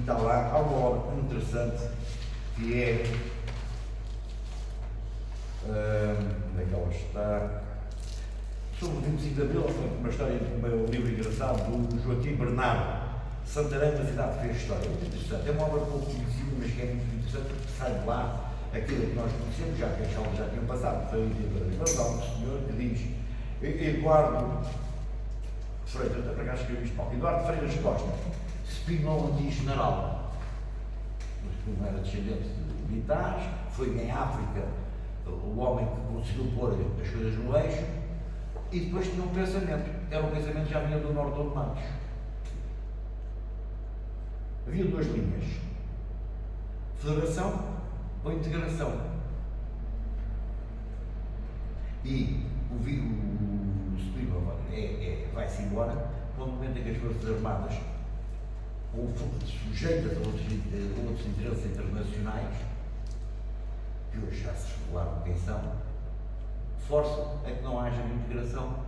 está lá, há uma obra interessante que é. Onde é que ela está? Sobre o 25 de Abril, uma história, um livro engraçado do Joaquim Bernardo, Santarém, uma cidade que fez história. Muito interessante. É uma obra pouco conhecida, mas que é muito interessante porque sai de lá aquilo que nós conhecemos, já que as aulas já tinham passado. Foi mas há um senhor que diz, Eduardo Freitas, para cá escrevi isto mal, Eduardo Freitas Costa, Spinola de general, mas não era descendente de militares, foi em África o homem que conseguiu pôr as coisas no eixo, e depois tinha um pensamento, era um pensamento que já vinha do norte de Matos. Havia duas linhas, federação ou integração. E o Spinola vai-se embora no momento em que as Forças Armadas, sujeitas a outros interesses internacionais, que hoje já se revelaram quem são, forçam a que não haja uma integração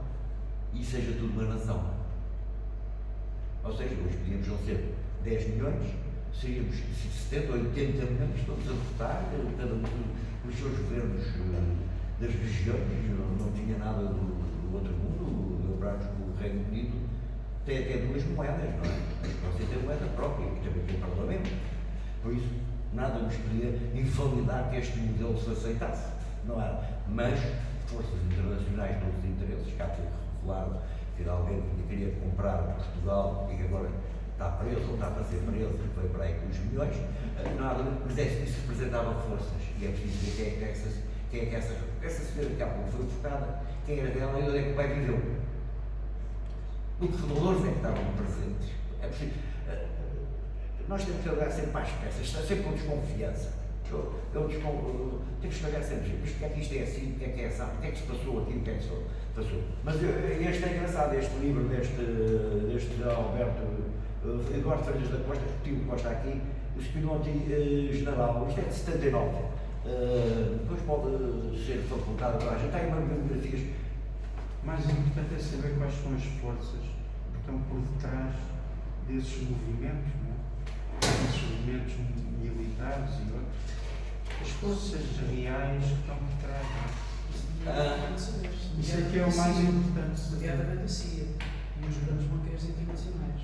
e seja tudo uma nação. Ou seja, hoje podíamos não ser 10 milhões, seríamos 70 ou 80 milhões, todos a votar, cada um dos seus governos das regiões, não tinha nada do outro mundo, lembramos que o Reino Unido tem até duas moedas, não é? Mas você tem moeda própria, e também tem parlamento. Por isso, nada nos podia invalidar que este modelo se aceitasse, não é? Mas forças internacionais de outros interesses, cá foi revelado que era alguém que queria comprar Portugal e que agora está preso ou está para ser preso, que foi para aí com os milhões, nada, mas isso representava forças, e é preciso dizer quem é que essa senhora que há pouco foi focada, quem era dela e onde é que o pai viveu. Que valores é que estavam presentes? É preciso, nós temos que olhar sempre para as peças, está sempre com desconfiança. Temos que olhar sempre, mas porque é que isto é assim, porque é que é assim, porque é que se passou aqui, porque é que se passou. Mas este é engraçado, este livro deste Alberto Eduardo Freitas da Costa, repetindo Costa aqui, o Spinola General, isto é de 79. Depois pode ser facultado para a gente, há aí uma biografias. Mais importante é saber quais são as forças que estão por detrás desses movimentos, não é? Desses movimentos militares e outros. As forças reais que estão por trás, não é? Isso é que é o mais importante. Nomeadamente a CIA e os grandes banqueiros internacionais.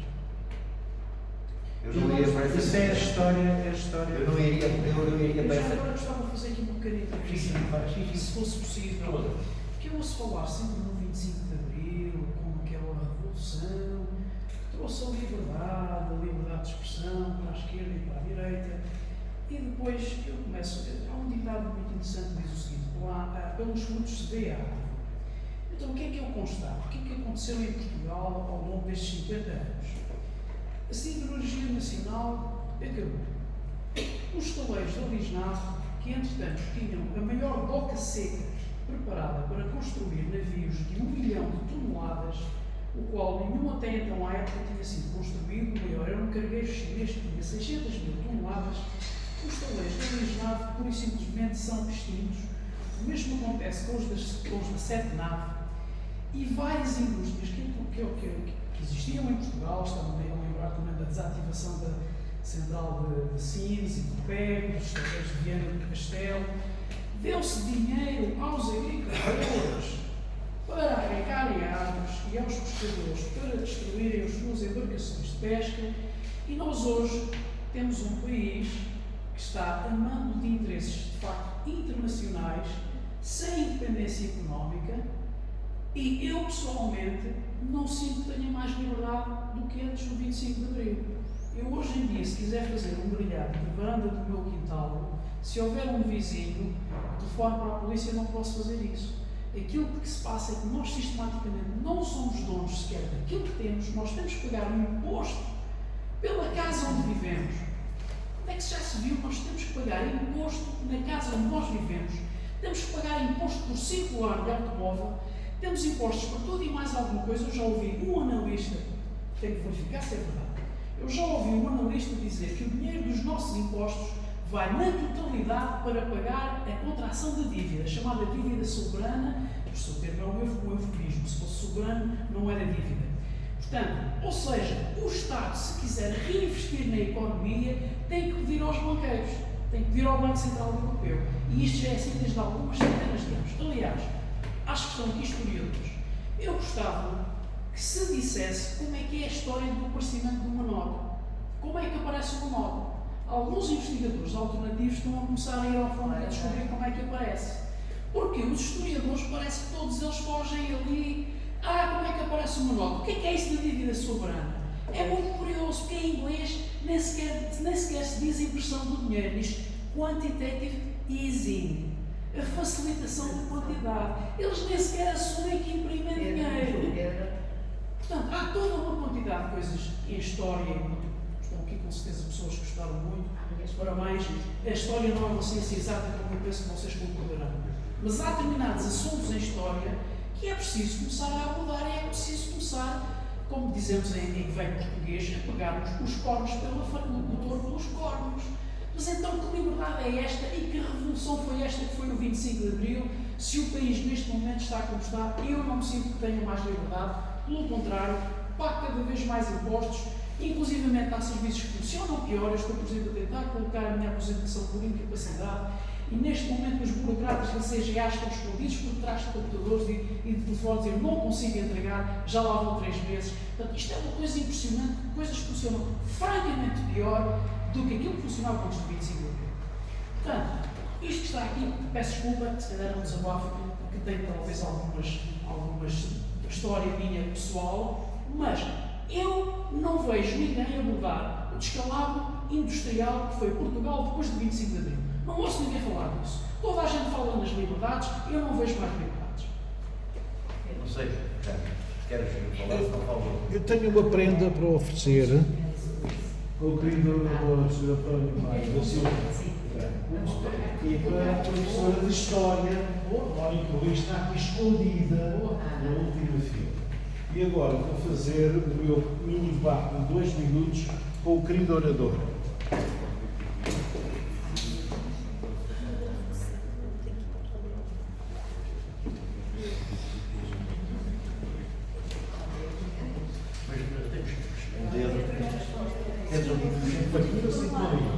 Eu não iria para essa. Isso é a história. Eu não iria para Eu já essa. agora gostava de fazer aqui uma pequena intervenção, se fosse possível. Porque eu ouço falar sempre no 25 de Abril, como aquela revolução, que trouxe a liberdade de expressão para a esquerda e para a direita. E depois eu começo. Há um ditado muito interessante que diz o seguinte: pelos frutos se vê a árvore. Então o que é que eu constato? O que é que aconteceu em Portugal ao longo destes 50 anos? A siderurgia nacional acabou. Os estaleiros da Lisnave, que entretanto tinham a maior doca seca preparada para construir navios de 1 milhão de toneladas, o qual nenhum até então à época tinha sido construído, o maior era um cargueiro chinês que tinha 600 mil toneladas, os estaleiros da Lisnave pura e simplesmente são extintos. O mesmo acontece com os da Sete Nave e várias indústrias que existiam em Portugal, estavam a lembrar também da desativação da central de Sines e de Pego, dos estaleiros de Viana e de Castelo. Deu-se dinheiro aos agricultores para arrancarem árvores e aos pescadores para destruírem as suas embarcações de pesca, e nós hoje temos um país que está a mando de interesses de facto internacionais, sem independência económica, e eu pessoalmente não sinto que tenha mais liberdade do que antes do 25 de Abril. Eu hoje em dia, se quiser fazer um grelhado na varanda do meu quintal, se houver um vizinho, telefone para a polícia, não posso fazer isso. Aquilo que se passa é que nós sistematicamente não somos donos sequer daquilo que temos, nós temos que pagar um imposto pela casa onde vivemos. Onde é que já se viu? Nós temos que pagar imposto na casa onde nós vivemos, temos que pagar imposto por circular de automóvel, temos impostos por tudo e mais alguma coisa. Eu já ouvi um analista, tenho que verificar se é verdade, eu já ouvi um analista dizer que o dinheiro dos nossos impostos vai na totalidade para pagar a contração da dívida, chamada dívida soberana. O seu termo é um eufemismo, se fosse soberano não era dívida. Portanto, ou seja, o Estado, se quiser reinvestir na economia, tem que pedir aos banqueiros, tem que pedir ao Banco Central Europeu. E isto já é assim desde algumas centenas de anos. Aliás, acho que estão aqui historiadores. Eu gostava que se dissesse como é que é a história do aparecimento de uma nota. Como é que aparece uma nota? Alguns investigadores alternativos estão a começar a ir ao fundo a descobrir como é que aparece. Porque os historiadores parece que todos eles fogem ali. Como é que aparece uma nota? O que é isso da dívida soberana? É muito curioso, porque em inglês nem sequer se diz impressão do dinheiro, diz quantitative easing, a facilitação da quantidade. Eles nem sequer assumem que imprimem dinheiro. Portanto, há toda uma quantidade de coisas em história, estão aqui com certeza pessoas que gostaram muito, para mais, a história não é uma ciência exata, como eu penso que vocês concordarão. Mas há determinados assuntos em história que é preciso começar a abordar, e é preciso começar, como dizemos em velho português, a pegarmos os cornos o touro pelos cornos. Mas então que liberdade é esta e que revolução foi esta que foi o 25 de Abril, se o país neste momento está como está? Eu não me sinto que tenha mais liberdade, pelo contrário, pago cada vez mais impostos, inclusivamente há serviços que funcionam pior. Eu estou, por exemplo, a tentar colocar a minha aposentação por incapacidade e neste momento os burocratas da CGA estão escondidos por trás de computadores e de telefones e eu não consigo entregar, já lá vão 3 meses. Portanto, isto é uma coisa impressionante, coisas que funcionam francamente pior do que aquilo que funcionava antes do 25 de Abril. Portanto, isto que está aqui, peço desculpa, se calhar é um desabafo, porque tem talvez algumas história minha pessoal, mas eu não vejo ninguém abordar o descalabro industrial que foi Portugal depois de 25 de Abril. Não ouço ninguém falar disso. Toda a gente fala nas liberdades, eu não vejo mais liberdades. Não sei, queres falar, por favor? Eu tenho uma prenda para oferecer ao querido Sr. António Maio da Silva e para a professora de História, Mónica Luís, está aqui escondida na última fila. E agora vou fazer o meu mini debate de 2 minutos com o querido orador.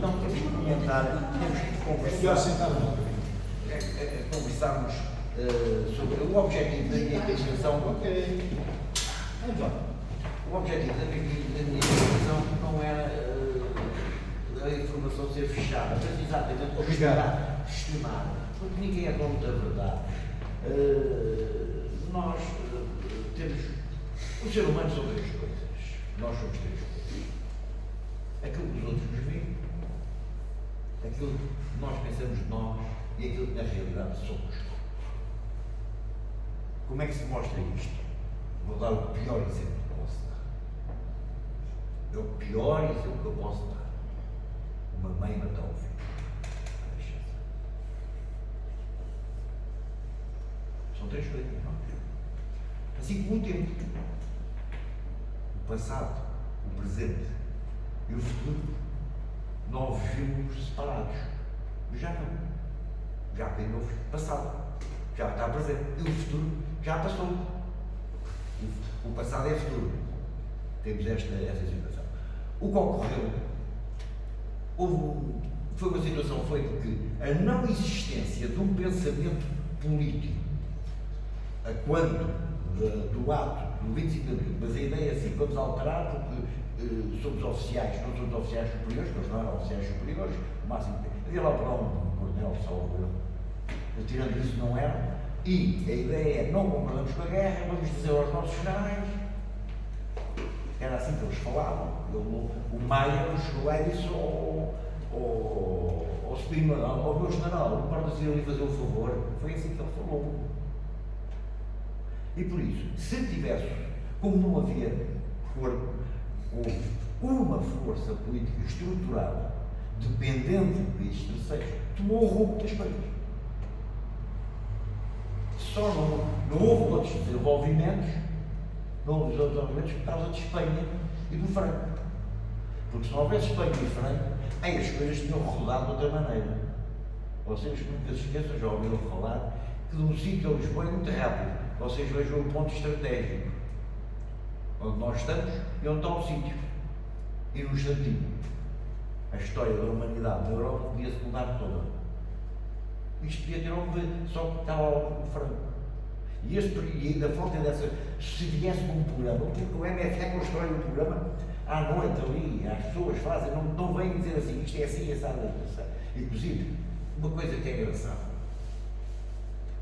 Não temos que comentar, temos que conversarmos sobre o objetivo da minha intervenção. O objetivo da minha intervenção não era a informação ser fechada, mas exatamente questionar, porque ninguém é dono da verdade. Nós temos. O ser humano são 3 coisas. Nós somos 3 coisas. Aquilo que os outros nos veem, aquilo que nós pensamos de nós e aquilo que na realidade somos. Como é que se mostra isto? Vou dar o pior exemplo que posso dar. É o pior exemplo que eu posso dar. Uma mãe matar o filho. São 3 coisas, não é? Assim como o tempo. O passado, o presente e o futuro, nós vivemos separados. Já não. Já tem o passado. Já está presente. E o futuro já passou. O passado é futuro. Temos essa situação. O que ocorreu foi uma situação feita que a não existência de um pensamento político a quando do ato do 25 de Abril, mas a ideia é assim, vamos alterar porque somos oficiais, não somos oficiais superiores, mas não eram oficiais superiores, o máximo havia lá para um coronel, salvo eu, tirando isso não era, e a ideia é não concordamos com a guerra, vamos dizer aos nossos generais, era assim que eles falavam, o Maia chegou lá e disse ao meu general, não pode dizer ali fazer o favor, foi assim que ele falou. E por isso, se tivesse, como não havia uma força política estruturada, dependente de países terceiros, tomou o rumo das coisas. Só não houve outros desenvolvimentos, por causa de Espanha e do Franco. Porque se não houvesse Espanha e Franco, aí as coisas tinham rodado de outra maneira. Vocês nunca se esqueçam, já ouviram falar, que de um sítio a Lisboa é muito rápido. Vocês vejam o ponto estratégico. onde nós estamos e onde está o sítio. E num instantinho, a história da humanidade na Europa podia-se mudar toda. Isto podia ter um só que estava o frango. E ainda falta dessa, se viesse um programa, porque o MFA constrói um programa à noite ali, as pessoas fazem, não vêm dizer assim, isto é assim, essa. Inclusive, uma coisa que é engraçada,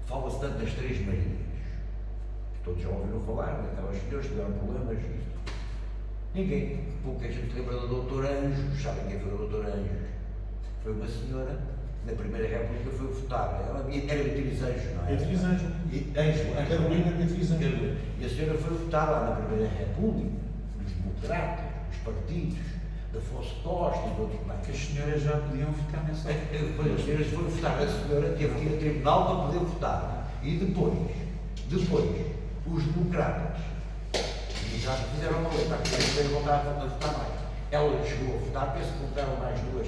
fala-se tanto das Três Marias, que todos já ouviram falar, daquelas senhoras que tiveram problemas, isto. Ninguém, pouca gente lembra da Doutora Anjos, sabem quem foi a Doutora Anjos? Foi uma senhora, na Primeira República foi votar, ela era Beatriz Anjos, não é? Beatriz Anjos. Carolina Beatriz Anjos. E a senhora foi votar lá na Primeira República, nos democratas, os partidos, da Afonso Costa e de outros mais. Que as senhoras já podiam votar nessa altura. Depois as senhoras foram votar, a senhora teve que ir a tribunal para poder votar. E depois, os democratas, já fizeram uma lei para que eles poderem voltar a votar mais. Ela chegou a votar, penso que votaram mais duas.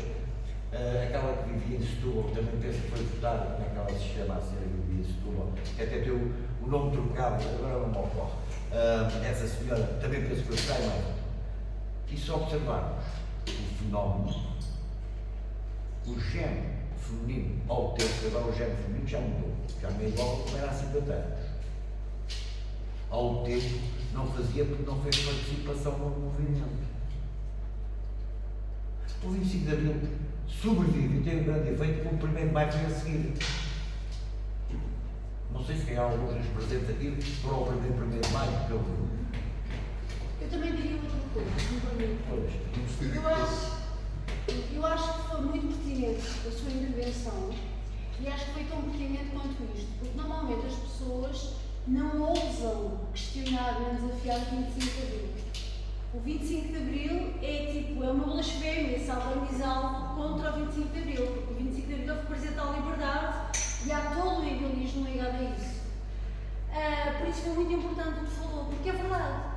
Aquela que vivia em Setúbal, também penso que foi votar, naquela que se chama assim, que vivia em Setúbal, que até tem o nome trocado, agora não me ocorre. Essa senhora também penso que foi votar mais. E se observarmos o fenómeno, o género feminino, ao tempo, agora o género feminino já mudou, já não é igual como era há 50 anos. Ao tempo não fazia porque não fez participação no movimento. O 25 de Abril sobrevive e tem um grande efeito como o 1º de Maio foi a seguir. Não sei se tem alguns dos presentes aqui para o 1º de Maio, que eu também diria outra coisa, se me permite. Eu acho que foi muito pertinente a sua intervenção e acho que foi tão pertinente quanto isto, porque normalmente as pessoas não ousam questionar nem desafiar o 25 de Abril. O 25 de Abril é uma blasfémia se alguém diz algo contra o 25 de Abril, porque o 25 de Abril representa a liberdade e há todo o idealismo ligado a isso. Por isso foi muito importante o que falou, porque é verdade.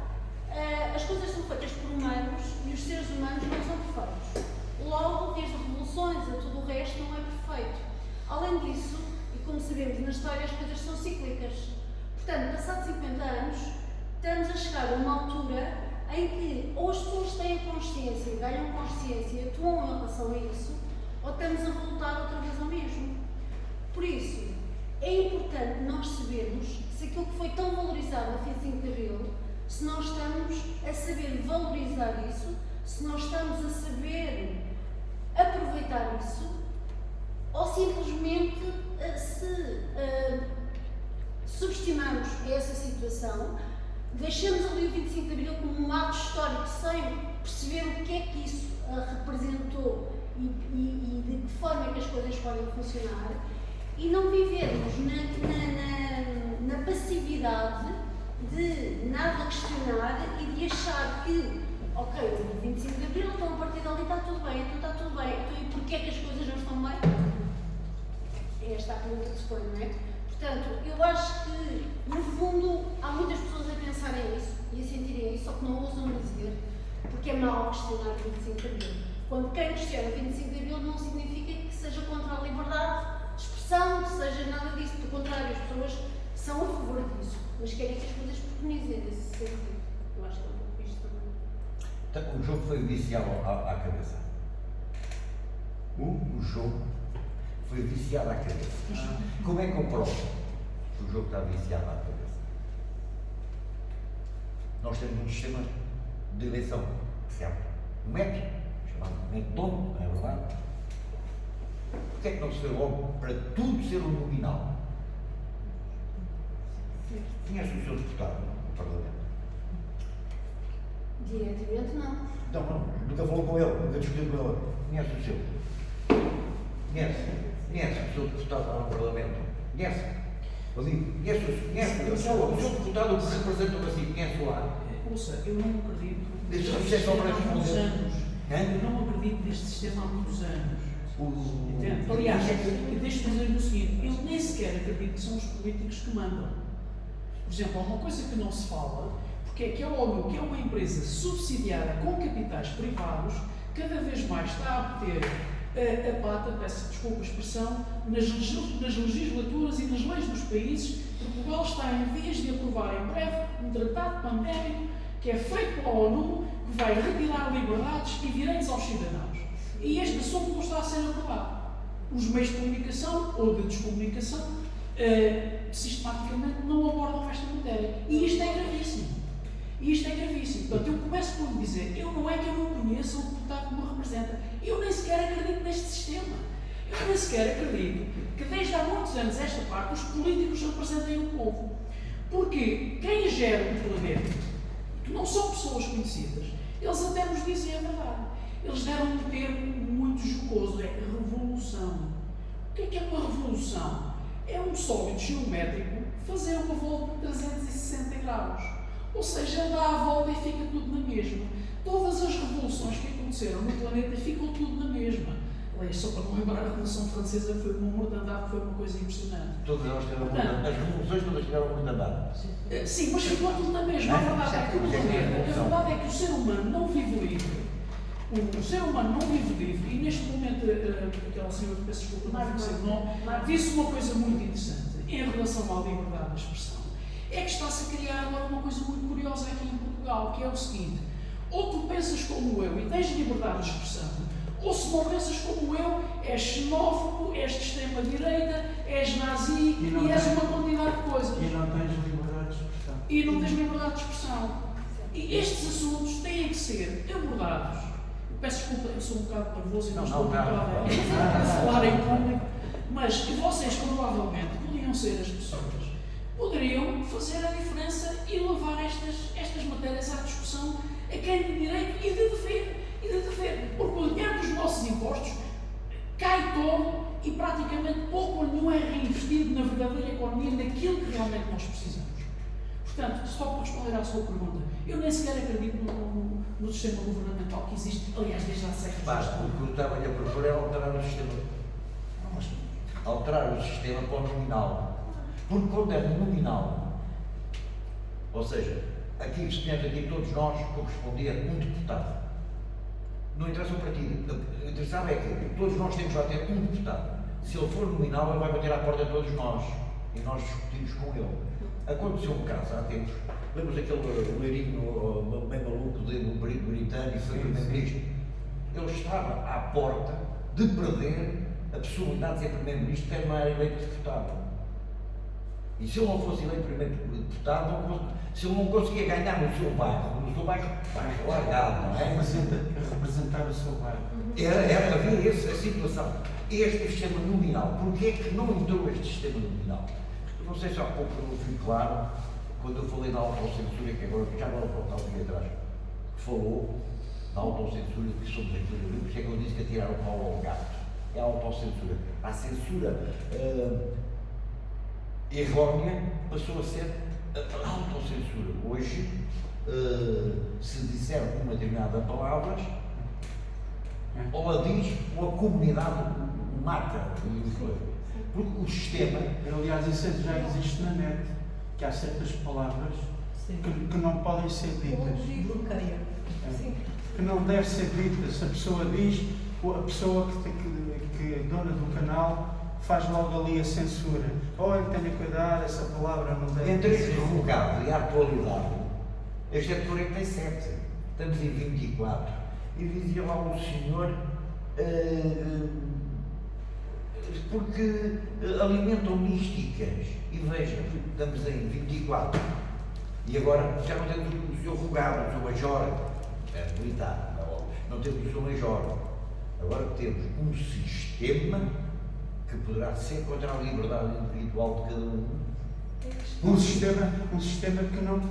As coisas são feitas por humanos e os seres humanos não são perfeitos. Logo, desde revoluções a tudo o resto, não é perfeito. Além disso, e como sabemos na história, as coisas são cíclicas. Portanto, passados 50 anos, estamos a chegar a uma altura em que ou as pessoas têm consciência, ganham consciência e atuam em relação a isso, ou estamos a voltar outra vez ao mesmo. Por isso, é importante nós sabermos se aquilo que foi tão valorizado no 25 de Abril, se nós estamos a saber valorizar isso, se nós estamos a saber aproveitar isso, ou simplesmente se subestimamos essa situação, deixamos ali o 25 de Abril como um ato histórico sem perceber o que é que isso representou e de que forma é que as coisas podem funcionar, e não vivermos na passividade de nada questionar e de achar que, ok, o 25 de Abril, então a partir dali está tudo bem, então e porquê é que as coisas não estão bem? É esta a pergunta que se põe, não é? Portanto, eu acho que, no fundo, há muitas pessoas a pensarem isso e a sentirem isso, só que não ousam dizer, porque é mau questionar o 25 de Abril. Quando quem questiona o 25 de Abril não significa que seja contra a liberdade de expressão, seja nada disso, pelo contrário, as pessoas são a favor disso, mas querem que as coisas preconizem nesse sentido. Eu acho que é um pouco isto também. Então, o jogo foi viciado à cabeça. O jogo foi viciado à cabeça. Como é que eu provo que o jogo está viciado à cabeça? Nós temos um sistema de eleição, certo? Um método, chamado método, não é verdade? Porquê é que não se foi logo para tudo ser um nominal? Conhece o seu deputado no Parlamento? Diretamente não. Não, nunca falou com ele, nunca discutiu com ele. Conhece o seu? Conhece o seu deputado lá no Parlamento? Conhece? Conhece o seu deputado que representa o Brasil? Conhece lá? Ouça, eu não acredito Deixa eu neste dizer só sistema para há muitos responder. anos. Hã? Eu não acredito neste sistema há muitos anos. Entende? O- Aliás, deixe-me dizer o seguinte, eu nem sequer acredito que são os políticos que mandam. Por exemplo, há uma coisa que não se fala, porque é que a ONU, que é uma empresa subsidiada com capitais privados, cada vez mais está a meter a pata, peço desculpa a expressão, nas legislaturas e nas leis dos países. Portugal está, em vez de aprovar em breve um tratado pandémico que é feito pela ONU, que vai retirar liberdades e direitos aos cidadãos. E este assunto não está a ser abordado. Os meios de comunicação ou de descomunicação sistematicamente não abordam esta matéria. E isto é gravíssimo. Portanto, eu começo por lhe dizer, não é que eu não conheça o deputado que me representa. Eu nem sequer acredito neste sistema. Eu nem sequer acredito que desde há muitos anos esta parte os políticos representem o povo. Porque quem gera o poder, que não são pessoas conhecidas, eles até nos dizem a verdade. Eles deram um termo muito jocoso, é revolução. O que é uma revolução? É um sólido geométrico fazer uma volta de 360 graus. Ou seja, dá a volta e fica tudo na mesma. Todas as revoluções que aconteceram no planeta ficam tudo na mesma. Aliás, só para não lembrar a Revolução Francesa, que foi uma mortandade, que foi uma coisa impressionante. Todas elas tiveram mortandade. As revoluções todas tiveram mortandade. Sim, mas ficou tudo na mesma. A verdade é que o ser humano não vive livre. O ser humano não vive livre. E neste momento, aquela senhora, peço desculpa, não sei o nome, disse uma coisa muito interessante em relação à liberdade de expressão. É que está-se a criar agora uma coisa muito curiosa aqui em Portugal, que é o seguinte: ou tu pensas como eu e tens liberdade de expressão, ou se não pensas como eu, és xenófobo, és de extrema-direita, és nazi e és uma quantidade de coisas. E não tens liberdade de expressão. E não tens liberdade de expressão. E estes assuntos têm que ser abordados. Eu peço desculpa, eu sou um bocado nervoso e não estou habituado a falar em público, mas vocês provavelmente podiam ser as pessoas, poderiam fazer a diferença e levar estas matérias à discussão a quem tem direito e de dever. Porque o dinheiro dos nossos impostos cai todo e praticamente pouco ou nenhum é reinvestido na verdadeira economia, naquilo que realmente nós precisamos. Portanto, só para responder à sua pergunta, eu nem sequer acredito no sistema governamental que existe, aliás, desde há séculos. Basta, o que eu estava-lhe a propor é alterar o sistema. Alterar o sistema para o nominal. Porque quando é nominal, ou seja, aqui, aqui todos nós correspondia a um deputado. Não interessa o partido. O interessado é que todos nós temos lá ter um deputado. Se ele for nominal, ele vai bater à porta de todos nós. E nós discutimos com ele. Aconteceu um caso há tempos. Lembras daquele loirinho bem maluco do britânico, foi primeiro-ministro? Ele estava à porta de perder a possibilidade de ser primeiro-ministro, porque não era eleito deputado. E se ele não fosse eleito primeiro deputado, se ele não conseguia ganhar no seu bairro largado, não é? Representar o seu bairro. Havia essa situação. Este sistema nominal. Porquê é que não entrou este sistema nominal? Não sei se há pouco eu fui claro, quando eu falei da autocensura, que agora já não há um dia atrás, que falou da autocensura, que somos aqui no livro, é que eu disse que atirar o pau ao gato. É a autocensura. A censura errónea passou a ser a autocensura. Hoje, se disser uma determinada palavra, ou a diz, ou a comunidade mata. Porque o sistema. Aliás, isso já existe na net, que há certas palavras que não podem ser ditas. Que não devem ser ditas. Se a pessoa diz, a pessoa que é dona do canal faz logo ali a censura. Olha, tenha cuidado, essa palavra não deve Entre ser. este revogado e a atualidade, este é de 47, estamos em 24, e dizia lá o senhor, porque alimentam místicas, e veja, estamos em 24, e agora já não temos o senhor revogado, o senhor major, é militar, não temos o senhor major, agora temos um sistema que poderá ser contra a liberdade individual de cada um. Um sistema que nós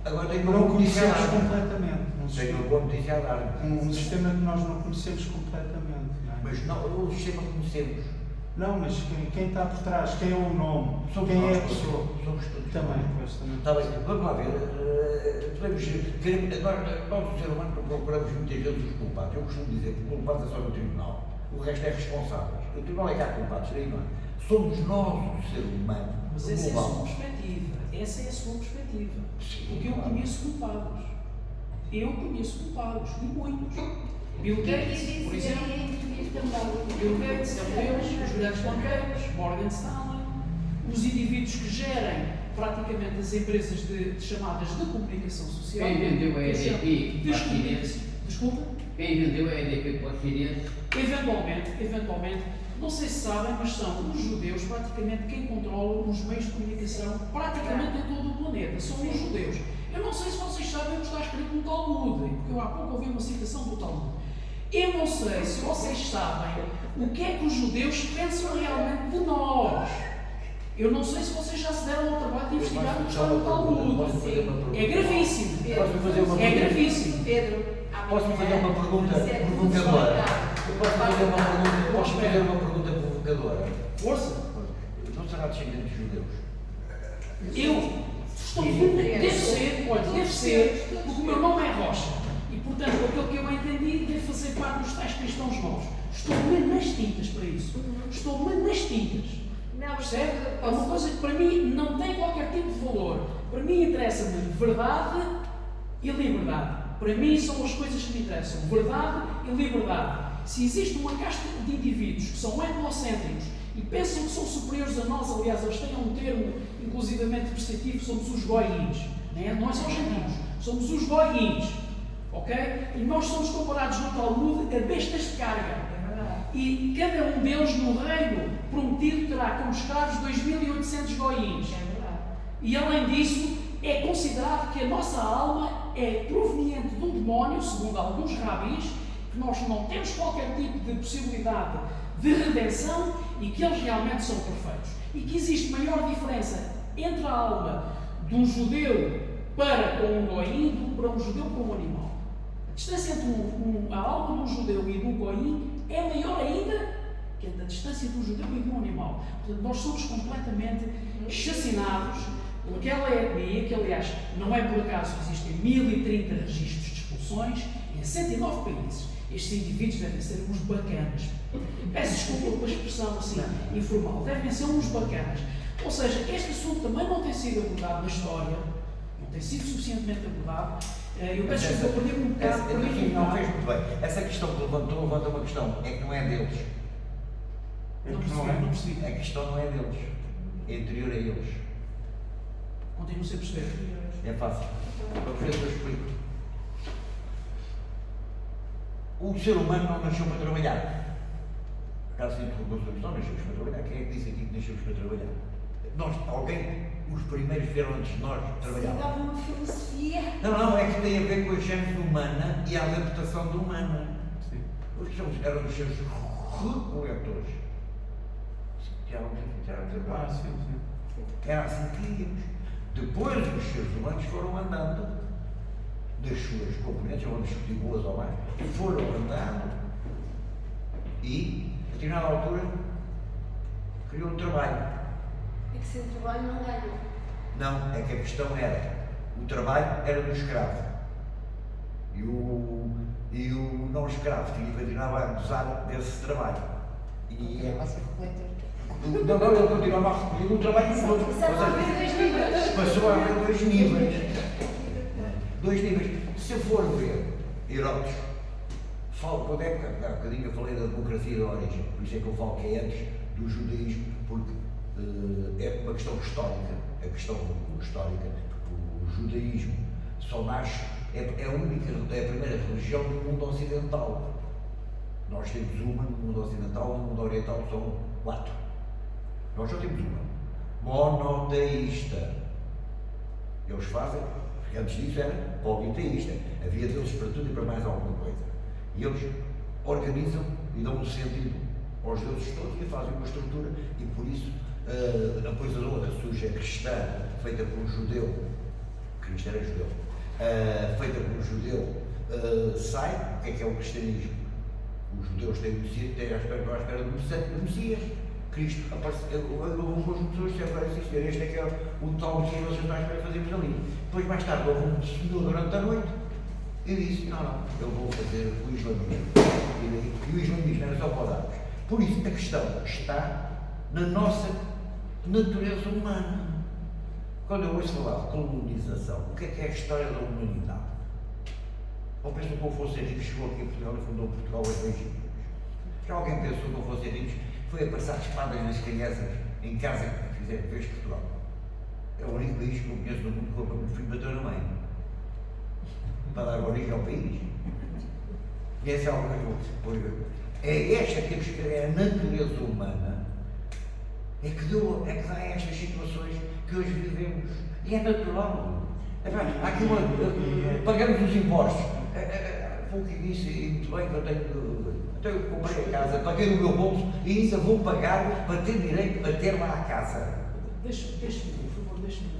agora tenho não uma notícia a conhecemos dar. completamente. Tenho uma boa notícia a dar. Um sistema que nós não conhecemos completamente. Não é? Mas não, o sistema conhecemos. Não, mas quem está por trás, quem é o nome, Somos quem nós é a todos. pessoa. Somos todos. Também, pois, também. Está bem, vamos lá ver. Agora, nós, o ser humano, procuramos muitas vezes os culpados. Eu costumo dizer que o culpado é só no tribunal. O resto é responsáveis. O tribunal é que há culpados, aí não é? Somos nós, o ser humano. Mas essa é a sua perspectiva. Essa é a sua perspectiva. Porque eu conheço culpados. Eu conheço culpados. E muitos. Bill Gates, por exemplo. Bill Gates, os grandes banqueiros, Morgan Stanley, os indivíduos que gerem praticamente as empresas de chamadas de comunicação social. Quem vendeu a EDP para os Desculpa. chineses? Desculpa? Quem vendeu a EDP para os chineses? Eventualmente, não sei se sabem, mas são os judeus praticamente quem controla os meios de comunicação praticamente em todo o planeta. São os judeus. Eu não sei se vocês sabem o que está escrito no Talmud, porque eu há pouco ouvi uma citação do Talmud. Eu não sei se vocês sabem o que é que os judeus pensam realmente de nós. Eu não sei se vocês já se deram ao trabalho de investigar o que está no Talmud. É gravíssimo. Posso fazer uma É pergunta? gravíssimo. Pedro, Posso fazer uma pergunta provocadora? Posso fazer uma pergunta provocadora? Força. Não será descendente de judeus? Deve ser, porque o meu nome é Rocha. E, portanto, aquilo que eu entendi, deve fazer parte dos tais cristãos novos. Estou mesmo nas tintas para isso. Estou mesmo nas tintas. não, Percebe? É uma coisa que para mim não tem qualquer tipo de valor. Para mim interessa-me verdade e liberdade. Para mim são as coisas que me interessam. Verdade e liberdade. Se existe uma casta de indivíduos que são etnocêntricos e pensam que são superiores a nós, aliás, eles têm um termo inclusivamente perceptivo, somos os goiins, não é só os gentios, somos os goiins, ok? E nós somos comparados no Talmud a bestas de carga. E cada um deles no reino prometido terá como escravos 2.800 goiins. E além disso, é considerado que a nossa alma é proveniente de um demónio, segundo alguns rabis, que nós não temos qualquer tipo de possibilidade de redenção e que eles realmente são perfeitos. E que existe maior diferença entre a alma de um judeu para com um goim do que para um judeu para um animal. A distância entre a alma de um judeu e de um goim é maior ainda que a distância de um judeu e de um animal. Portanto, nós somos completamente chacinados por aquela etnia, que aliás não é por acaso que existem 1030 registros de expulsões em 109 países. Estes indivíduos devem ser uns bacanas. Peço desculpa pela expressão assim informal. Devem ser uns bacanas. Ou seja, este assunto também não tem sido abordado na história, não tem sido suficientemente abordado. Eu peço desculpa, perdi-me um bocado. Não fez muito bem. Essa questão que levantou, levanta uma questão. É que não é deles. Não percebi. A questão não é deles. É anterior a eles. Continuo sem perceber. É fácil. Vamos ver se eu explico. O ser humano não nasceu para trabalhar. Caso se interrogou sobre isto, não nascemos para trabalhar. Quem é que disse aqui que nascemos para trabalhar? Os primeiros vieram antes de nós trabalhar. dava uma filosofia. Não, é que tem a ver com a gênese humana e a adaptação do humana. Sim. Eram os seus recoletores. Sim. Era assim que íamos. Depois os seres humanos foram andando das suas componentes, vamos discutir boas ou mais, foram andando e, a determinada altura, criou um trabalho. É que sem trabalho não ganha. Não, é que a questão era, o trabalho era do escravo e o não escravo tinha que continuar a gozar desse trabalho. E não, ele continuava a recolher o trabalho do outro. Passou a haver dois níveis. Passou a haver dois níveis. Se for ver Herodes, falo, quando é que há bocadinho eu falei da democracia da origem, por isso é que eu falo que é antes do judaísmo, porque é uma questão histórica, porque o judaísmo só nasce, é a primeira religião do mundo ocidental. Nós temos uma no mundo ocidental, no mundo oriental são 4. Nós só temos uma. Monoteísta. Eles fazem, porque antes disso era politeísta. Havia deles para tudo e para mais alguma coisa. E eles organizam e dão um sentido aos deuses todos e fazem uma estrutura e por isso depois a outra surge a cristã, feita por um judeu, Cristo era judeu, feita por um judeu, sai, o que é o cristianismo? Os judeus têm à espera do Messias. Cristo apareceu, algumas pessoas disseram para existir, este é que é o tal Messias que nós estamos a fazermos ali. Depois, mais tarde, houve um senhor durante a noite e disse: não, eu vou fazer o islamismo. E o islamismo era só para darmos. Por isso, a questão está na nossa natureza humana. Quando eu ouço falar de colonização, o que é a história da humanidade? Ou pensam que o Afonso Henriques chegou aqui a Portugal e fundou Portugal em 2 anos? Já alguém pensou que o Afonso Henriques foi a passar espadas nas crianças em casa que fez Portugal? É o único país que eu conheço no mundo que o filho bateu no meio. Para dar origem ao país. E essa é alguma coisa. É esta que é a natureza humana é que dá estas situações que hoje vivemos. E é natural. Há aqui pagamos os impostos. Foi o que disse, e muito bem, que eu comprei a casa, paguei no meu bolso e ainda vou pagar para ter direito a ter lá a casa. Deixa-me, por favor, deixa-me.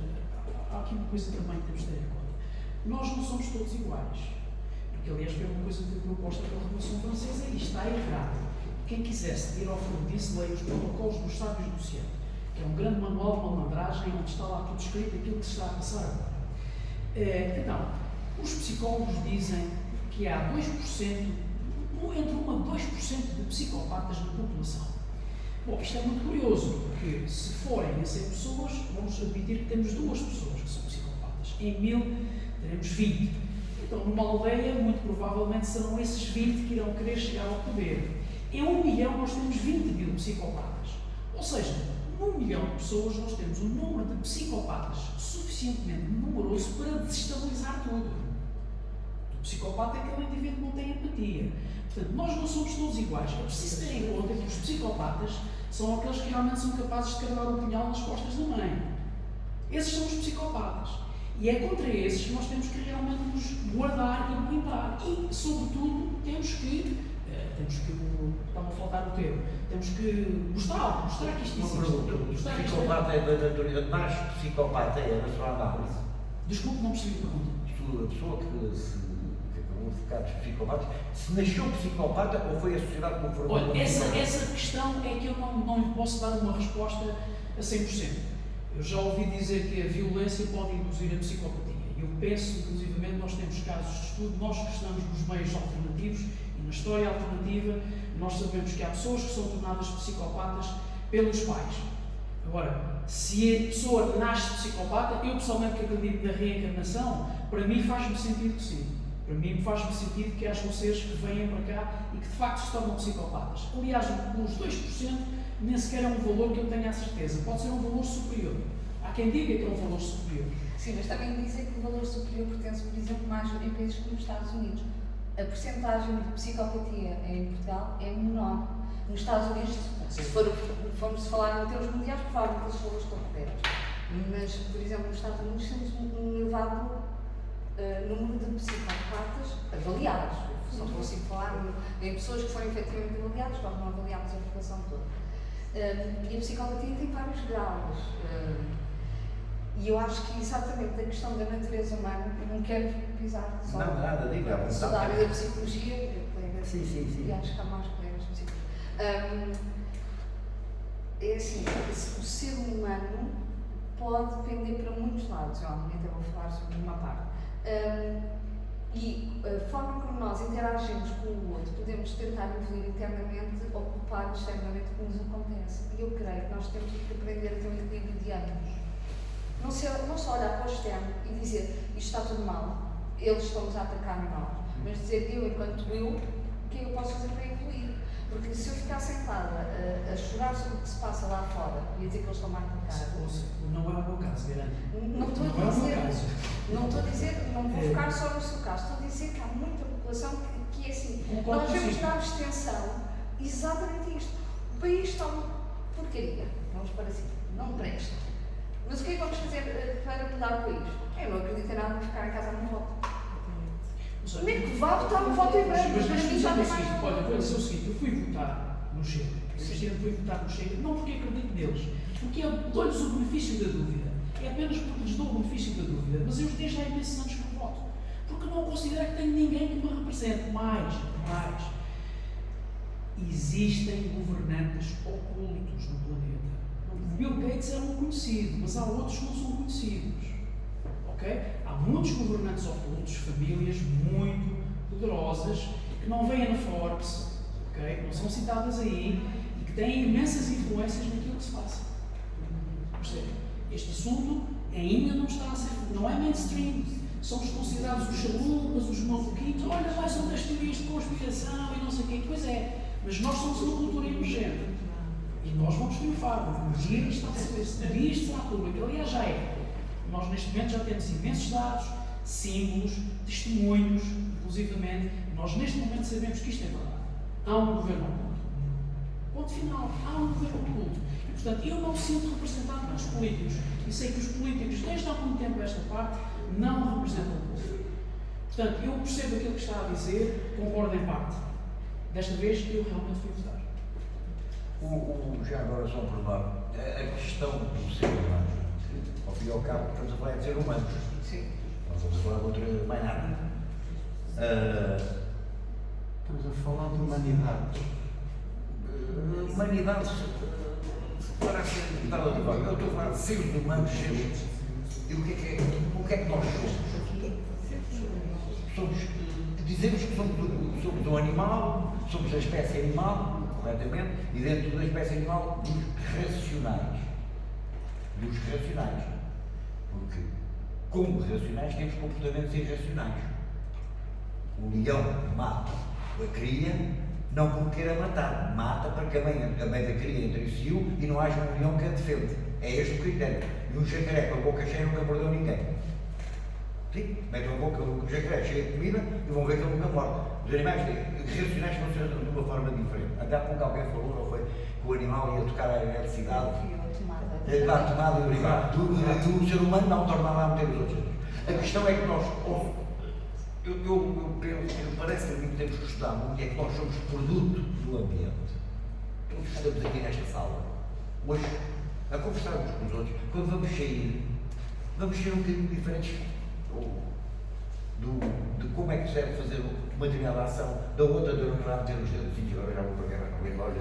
Há aqui uma coisa também que temos de ter em conta. Nós não somos todos iguais. Porque, aliás, foi uma coisa que foi proposta pela Revolução Francesa e está errado. Quem quisesse ir ao fundo disso, leia os protocolos dos sábios do Oceano, que é um grande manual de malandragem onde está lá tudo escrito aquilo que se está a passar agora. Então, os psicólogos dizem que há 2%, entre 1 a 2% de psicopatas na população. Bom, isto é muito curioso, porque se forem a 100 pessoas, vamos admitir que temos 2 pessoas que são psicopatas. Em 1000, teremos 20. Então, numa aldeia, muito provavelmente serão esses 20 que irão querer chegar ao poder. Em 1 milhão, nós temos 20.000 psicopatas. Ou seja, num milhão de pessoas, nós temos um número de psicopatas suficientemente numeroso para desestabilizar tudo. O psicopata é aquele indivíduo que não tem empatia. Portanto, nós não somos todos iguais. É preciso ter em conta que os psicopatas são aqueles que realmente são capazes de carregar o punhal nas costas da mãe. Esses são os psicopatas. E é contra esses que nós temos que realmente nos guardar e blindar. E, sobretudo, temos que está-me a faltar o termo, temos que mostrar que isto existe. O psicopata é da natureza, mais psicopata é na sua análise. Desculpe, não percebi a pergunta. A pessoa que acabou de ficar psicopata, se nasceu psicopata ou foi a sociedade que o formou? Olha, essa questão é que eu não lhe posso dar uma resposta a 100%. Eu já ouvi dizer que a violência pode induzir a psicopatia. Eu penso, inclusivamente, nós temos casos de estudo, nós que estamos nos meios alternativos e na história alternativa, nós sabemos que há pessoas que são tornadas psicopatas pelos pais. Agora, se a pessoa nasce psicopata, eu pessoalmente que acredito na reencarnação, para mim faz-me sentido que sim. Para mim faz-me sentido que hajam seres que venham para cá e que de facto se tornam psicopatas. Aliás, os 2% nem sequer é um valor que eu tenha a certeza. Pode ser um valor superior. Há quem diga que é um valor superior. Sim, mas também dizem que o valor superior pertence, por exemplo, mais em países como os Estados Unidos. A percentagem de psicopatia em Portugal é menor. Nos Estados Unidos, se formos falar em termos mundiais, provavelmente esses valores estão corretos. Mas, por exemplo, nos Estados Unidos temos um elevado número de psicopatas avaliados. Só consigo falar em pessoas que foram efetivamente avaliadas, nós não avaliamos a população toda. E a psicopatia tem vários graus. E eu acho que exatamente a questão da natureza humana, eu não quero pisar só. Não, nada, diga. Sou da área da psicologia, colegas. Sim. E acho que há mais colegas de psicologia. É assim, o ser humano pode depender para muitos lados. Eu amanhã vou falar sobre uma parte. E a forma como nós interagimos com o outro, podemos tentar evoluir internamente ou culpar externamente o que nos acontece. E eu creio que nós temos que aprender a ter um equilíbrio de ambos. Não só olhar para o externo e dizer isto está tudo mal, eles estão-nos a atacar a nós, mas dizer eu, enquanto eu, o que é que eu posso fazer para evoluir? Porque se eu ficar sentada a chorar sobre o que se passa lá fora e a dizer que eles estão a atacar. Não é o meu caso, garanto. Não estou a dizer, não vou ficar só no seu caso, estou a dizer que há muita população que é assim. Nós vemos na abstenção exatamente isto. O país está uma porcaria, vamos para assim, não presta. Mas o que é que vamos fazer para mudar o país? Eu não acredito em nada de ficar em casa no voto. Nem que vá votar no voto em branco, mas para mim já tem mais. Olha, vou dizer o seguinte, eu fui votar no Chega. Eu fui votar no Chega, não porque acredito neles, porque eu dou-lhes o benefício da dúvida. É apenas porque lhes dou o benefício da dúvida, mas eu desde há imensos anos que não voto. Porque não considero que tenho ninguém que me represente. Mais. Existem governantes ocultos no planeta. O Bill Gates é um conhecido, mas há outros que não são conhecidos. Okay? Há muitos governantes ocultos, famílias muito poderosas, que não vêm na Forbes, okay? Que não são citadas aí e que têm imensas influências naquilo que se passa. Percebe? Este assunto ainda não está a ser, não é mainstream. Somos considerados os chalupas, os maluquitos, olha lá, são das teorias de conspiração e não sei o quê. Pois é, mas nós somos uma cultura emergente. E nós vamos triunfar. Um dia isto está a ser público. Aliás, já é. Nós neste momento já temos imensos dados, símbolos, testemunhos, inclusivamente, nós neste momento sabemos que isto é verdade. Há um governo oculto. Ponto final, há um governo oculto. E, portanto, eu não me sinto representado pelos políticos. E sei que os políticos, desde há algum tempo esta parte, não representam o povo. Portanto, eu percebo aquilo que está a dizer, concordo em parte. Desta vez, eu realmente fui votar. Já agora só um pormenor, a questão do ser humano, ao fim e ao cabo, estamos a falar de ser humanos. Sim. Não estamos a falar de outra mais nada. Estamos a falar de humanidade. Humanidade, parece que está a divagar. Eu estou a falar de seres humanos, seres. E o que é que nós somos? Dizemos que somos um animal, somos a espécie animal, corretamente, e dentro da espécie animal, dos racionais. Dos racionais. Porque, como racionais, temos comportamentos irracionais. O leão mata a cria, não porque queira matar, mata para que a mãe da cria entre si e não haja um leão que a defende. É este o critério. E um jacaré com a boca cheia nunca mordeu ninguém. Sim, metem a boca o jacaré cheio de comida e vão ver que ele nunca morde. Os animais racionais funcionam de uma forma diferente. Até há pouco alguém falou, não foi? Que o animal ia tocar a eletricidade. Está tomado e obrigado. O ser humano não torna lá a meter os outros. A questão é que nós, eu penso, parece que a mim que temos que estudar muito, é que nós somos produto do ambiente. Todos estamos aqui nesta sala, hoje, a conversar uns com os outros. Quando vamos sair um bocadinho diferentes de como é que se deve fazer uma determinada ação, da outra de eu não meter os dedos e agora já vou para a guerra, não vou embora.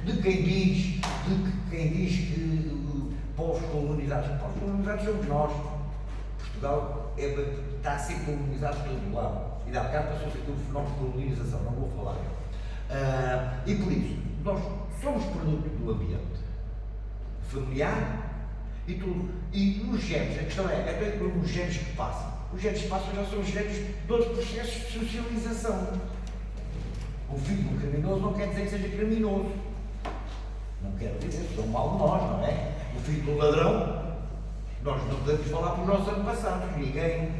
De quem diz que povos colonizados somos nós. Portugal está a ser colonizado de todo lado. E dá bocado passou-se aqui o fenómeno de colonização, não vou falar. E por isso, nós somos produto do ambiente familiar e tudo. E nos genes, a questão é até nos genes que passam. Os genes que passam já são os genes dos processos de socialização. O filho do criminoso não quer dizer que seja criminoso. Não quer dizer que são mal de nós, não é? O filho do ladrão, nós não podemos falar para os nossos antepassados, ninguém.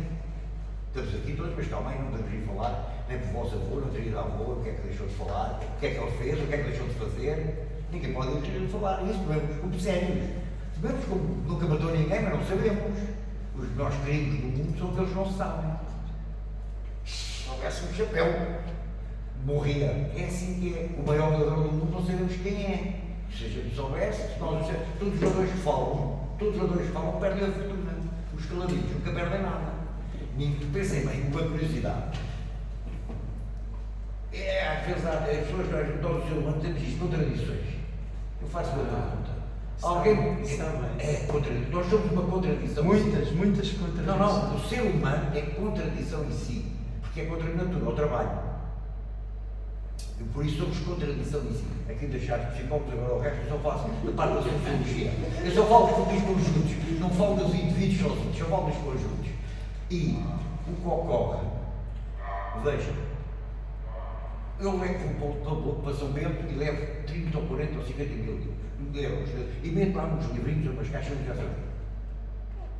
Estamos aqui todos, mas calma aí, não podemos ir falar nem para o vosso avô, não teria avô, o que é que deixou de falar, o que é que ele fez, o que é que deixou de fazer. Ninguém pode ir falar isso, sabemos como sérios. Sabemos como nunca matou ninguém, mas não sabemos. Os que nós queremos do mundo são aqueles que não se sabem. Se houvesse um chapéu, morria. É assim que é. O maior ladrão do mundo não sabemos quem é. Se a gente soubesse, se nós, todos os jogadores que falam, perdem a fortuna. Os caladinhos nunca perdem nada. Pensem bem, uma curiosidade. Às vezes as pessoas que nós, o ser humano, temos isto, contradições. Eu faço uma pergunta. Alguém está bem. Contradição. Nós somos uma contradição. Muitas contradições. Não, o ser humano é contradição em si, porque é contra a natureza, ao trabalho. E por isso somos contradição em si. Aqui deixar os psicólogos, agora o resto eu só faço da parte da sociologia. Eu só falo dos conjuntos, não falo dos indivíduos sozinhos, só falo dos conjuntos. E o que ocorre, veja, eu levo para São Bento e levo 30 ou 40 ou 50 mil euros e meto lá uns livrinhos, umas caixas de gasolina.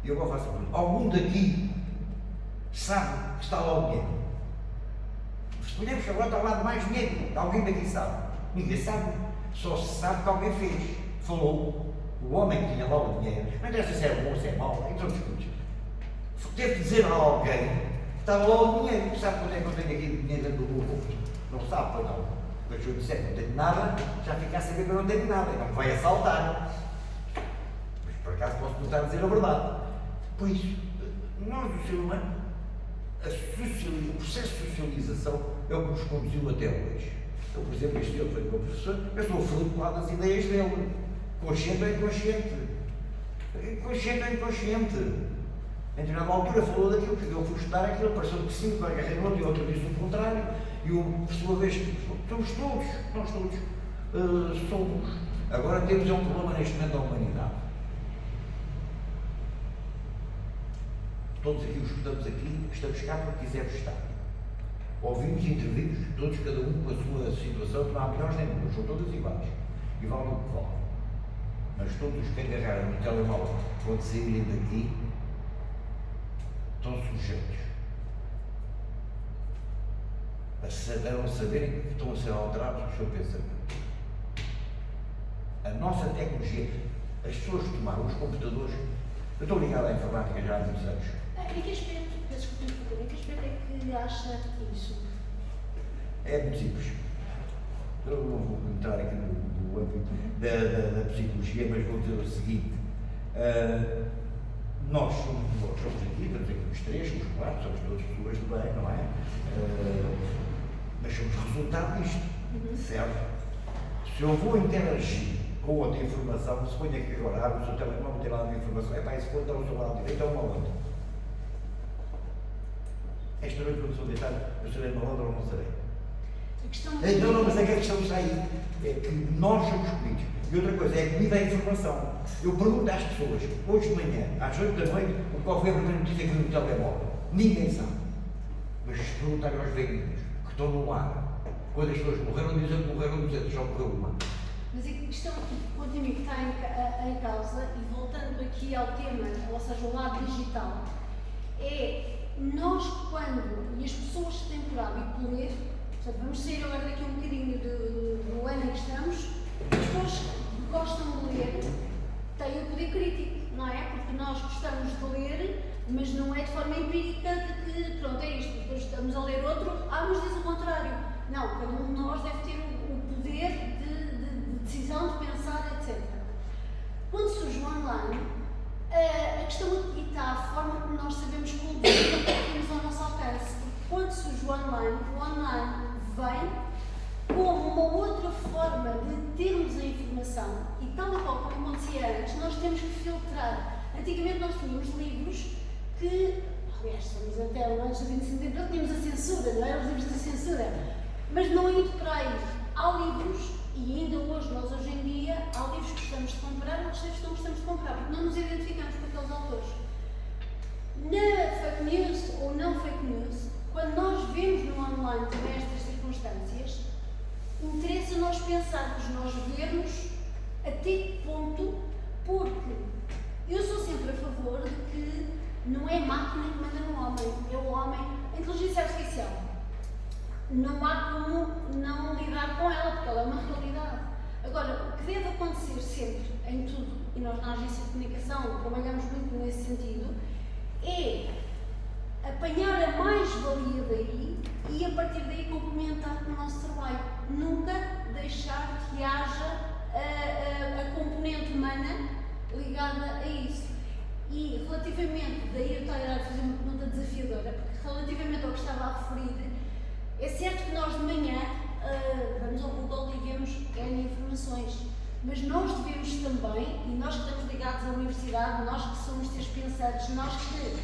E eu agora faço a pergunta: algum daqui sabe que está lá o dinheiro? Suponhamos que agora está lá de mais dinheiro. Alguém daqui sabe? Ninguém sabe. Só se sabe que alguém fez. Falou. O homem que tinha lá o dinheiro. Não interessa se é bom ou se é mau. Então discute. Teve de dizer a alguém que estava lá o dinheiro. Sabe quanto é que eu tenho aqui de dinheiro dentro do meu bolso? Não sabe, pois não. Mas se eu disser que não tenho nada, já fica a saber que eu não tenho nada. Não me vai assaltar. Mas por acaso posso tentar dizer a verdade. Por isso, nós, o ser humano, o processo de socialização é o que nos conduziu até hoje. Eu, por exemplo, este ano foi o meu professor, eu sou fruto lá das ideias dele. Consciente ou inconsciente. Consciente ou inconsciente. Em determinada altura falou daquilo, que eu fui estudar aquilo, apareceu que sim, que agarrei no outro, e outro disse o contrário. E eu, por sua vez, somos todos, nós todos somos. Agora temos um problema neste momento da humanidade. Todos aqui os que estamos cá porque quisermos estar. Ouvimos e intervimos, todos, cada um com a sua situação, que não há melhores nem melhores, são todos iguais. E valem o que valem. Mas todos os que agarraram no telemóvel quando saírem daqui estão sujeitos a não saberem que estão a ser alterados o seu pensamento. A nossa tecnologia, as pessoas tomaram os computadores. Eu estou ligado à informática já há muitos anos. Em que aspecto, peço desculpa, em que aspecto é que acha isso? É muito simples. Eu não vou entrar aqui no âmbito da psicologia, mas vou dizer o seguinte. Nós somos aqui, estamos aqui os três, os quatro, somos todas pessoas do bem, não é? Mas somos resultado disto, certo? Se eu vou interagir com outra informação, se ponho aqui agora, abre o seu telemóvel, tem lá uma informação, esse ponto está ao seu lado direito, é uma onda. Esta noite, quando sou deitado, eu serei uma onda ou não serei? Não, mas é que a questão está aí, é que nós somos políticos. E outra coisa, é a comida à informação. Eu pergunto às pessoas, hoje de manhã, às 8 da noite, qual foi a primeira notícia que no telemóvel? Ninguém sabe. Mas se perguntarem aos velhinhos que estão no lar, quando as pessoas morreram, dizem que morreram 200, só morreu uma. Mas a questão que continua que está em causa, e voltando aqui ao tema, ou seja, o lado digital, é nós quando, e as pessoas que têm por hábito ler, portanto, vamos sair agora daqui um bocadinho do ano em que estamos, as pessoas que gostam de ler têm o poder crítico, não é? Porque nós gostamos de ler, mas não é de forma empírica de que, pronto, é isto, depois estamos a ler outro, mas diz o contrário. Não, cada um de nós deve ter o poder de decisão, de pensar, etc. Quando surge o online, a questão aqui está a forma como nós sabemos conduzir o que temos ao nosso alcance. Quando surge o online vem como uma outra forma de termos a informação e tal e qual como acontecia antes, nós temos que filtrar. Antigamente nós tínhamos livros que, aliás, estamos até antes do 25 de abril, tínhamos a censura, não é? Os livros da censura. Mas não indo para aí. Há livros, e ainda hoje, nós hoje em dia, há livros que gostamos de comprar e outros livros que não gostamos de comprar, porque não nos identificamos com aqueles autores. Na fake news ou não fake news, quando nós vemos no online também estas circunstâncias, interessa nós pensarmos, nós vermos até que ponto, porque eu sou sempre a favor de que não é a máquina que manda no homem, é o homem, a inteligência artificial. Não há como não lidar com ela, porque ela é uma realidade. Agora, o que deve acontecer sempre, em tudo, e nós na agência de comunicação trabalhamos muito nesse sentido, é apanhar a mais-valia daí e a partir daí complementar com o nosso trabalho. Nunca deixar que haja a componente humana ligada a isso. E relativamente, daí eu estava a fazer uma pergunta desafiadora, porque relativamente ao que estava a referir, é certo que nós de manhã vamos ao Google e vemos N informações, mas nós devemos também, e nós que estamos ligados à universidade, nós que somos seres pensantes, nós que,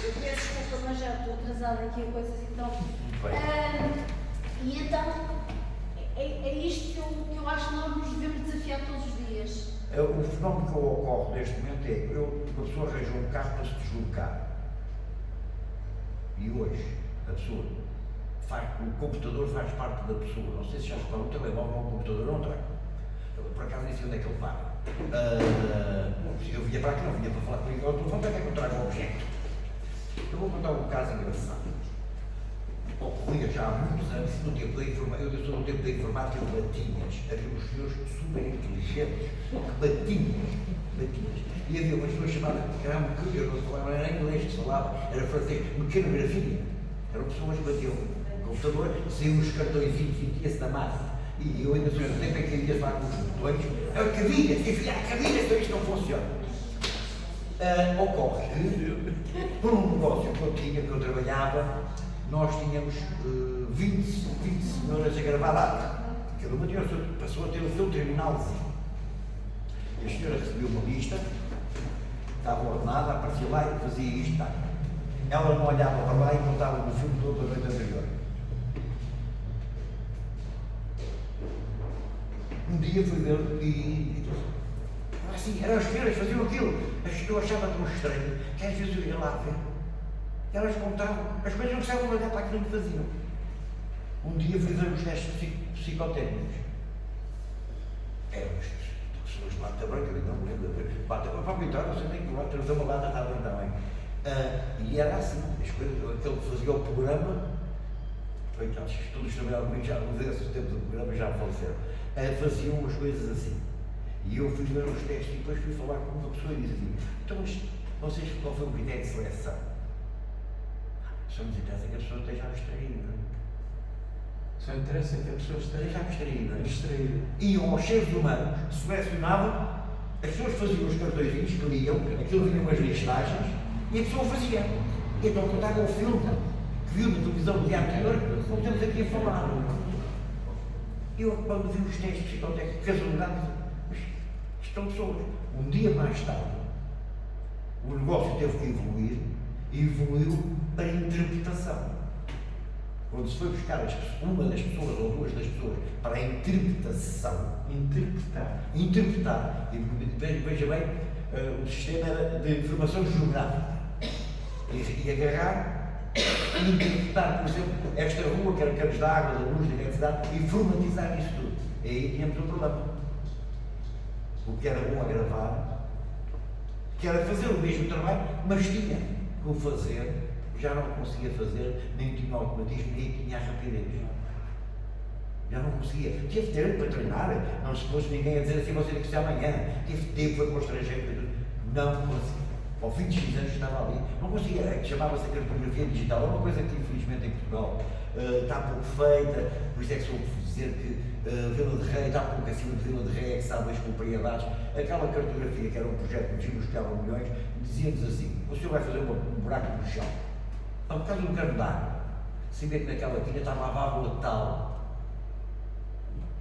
eu peço desculpa, mas já estou atrasada aqui a coisas, então, e então é isto que eu acho que nós nos devemos desafiar todos os dias. O fenómeno que ocorre neste momento é que uma pessoa arranjou um carro para se deslocar. E hoje, a pessoa o computador faz parte da pessoa. Não sei se já reparou, o telemóvel é um computador, não trago. Por acaso nem sei onde é que ele vai. Eu vinha para aqui, não vinha para falar comigo ao telefone, para que é que eu trago o objeto? Eu vou contar um caso engraçado. Ocorria já há muitos anos, no tempo da informática, eu sou no tempo da informática de Batinhas. Havia uns senhores super inteligentes, Batinhas. E havia umas pessoas chamadas, eu não era inglês, se falava, era francês, mecanografia. Eram pessoas que batiam no computador, saíam os cartõezinhos e tinha-se da massa. E eu ainda sou no tempo em que ia lá com os botões, cavilhas, enfiar cavilhas, então isto não funciona. Ocorre que, por um negócio que eu trabalhava, nós tínhamos 20 senhoras a gravar data. Cada uma passou a ter o seu terminalzinho. E a senhora recebeu uma lista, estava ordenada, aparecia lá e fazia isto. Tá. Ela não olhava para lá e contava no filme todo a noite anterior. Um dia fui ver e assim, eram as senhoras que faziam aquilo. Eu achava tão estranho que às vezes eu ia lá ver. Elas contavam, as coisas não precisavam olhar para aquilo que faziam. Um dia fui ver os testes psicotécnicos. Eram as pessoas de lata branca, eu não me lembro, lata branca, para pintar, você tem que lá trazer uma lata está bem também. E era assim, as coisas, aquele que fazia o programa, coitados, todos trabalhavam comigo, já não esse tempo do programa, já faleceram, faziam as coisas assim. E eu fui ver os testes e depois fui falar com uma pessoa e disse assim, então mas vocês, qual foi o critério de seleção? Só nos interessa que a pessoa esteja abstraída. Só interessa que a pessoa esteja Abstraída. distraída. Iam aos seres humanos, selecionavam, as pessoas faziam os cartõezinhos que liam, aquilo vinham umas listagens, e a pessoa fazia. Então contava o filme que viu na televisão no dia anterior, como estamos aqui a falar. Eu, quando vi os testes psicotécnicos, casualidade, mas estão pessoas. Um dia mais tarde, o negócio teve que evoluir, e evoluiu para a interpretação. Quando se foi buscar uma das pessoas ou duas das pessoas para a interpretação, interpretar, e veja bem, o sistema era de informação geográfica, e agarrar e interpretar, por exemplo, esta rua, que era canos de água, da luz, da eletricidade, e formatizar isso tudo. E aí tínhamos um problema. O que era bom a gravar, que era fazer o mesmo trabalho, mas tinha que o fazer, já não conseguia fazer, nem tinha automatismo, nem tinha a rapidez. Já não conseguia. Tive tempo para treinar, não se pôs ninguém a dizer assim, você tem que ser amanhã. Tive tempo, foi para o estrangeiro, não conseguia. Ao fim de X anos estava ali, não conseguia, chamava-se a cartografia digital, é uma coisa que infelizmente em Portugal está pouco feita, por isso é que sou dizer que Vila de Rei, está pouco acima de Vila de Rei, é que sabe as propriedades. Aquela cartografia, que era um projeto que nos custava milhões, dizia-nos assim, o senhor vai fazer um buraco no chão, por causa de um cano de água, se vê que naquela quina estava a válvula tal,